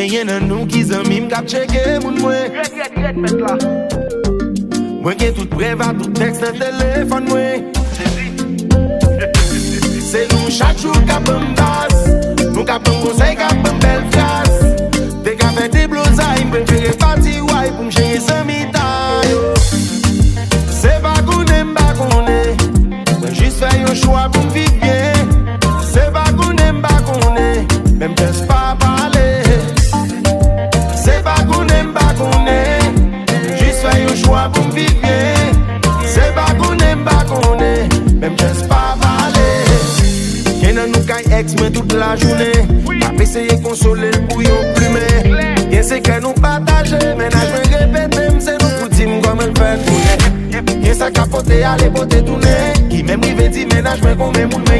Genyen nan nou ki zanmim kap cheke moun mwen. Mwen gen tout preva, tout texte nan telefon mwen. Se nou chak chou kap an bas, nou kap an konsey kap an bel fras. Te ka fe te blozay, mwen prefere pati waj pou mchenye samita yo. Se bakounen bakounen, mwen jist fè yon chwa pou m'viv bien. Se bakounen bakounen, mwen jes pa pale. Se bakounen bakounen, jist fè yon chwa pou m'viv bien. Se bakounen bakounen, mwen jes pa pale. Genan nou kay ex mwen tout la journée, ap eseye konsole l pou yon plume. Gen se ke nou pataje, menaj mwen repete mse nou koutim kom el fè toune. Gen sa kapote ale pote toune, ki mèm rive di menaj mwen kon mè moun men.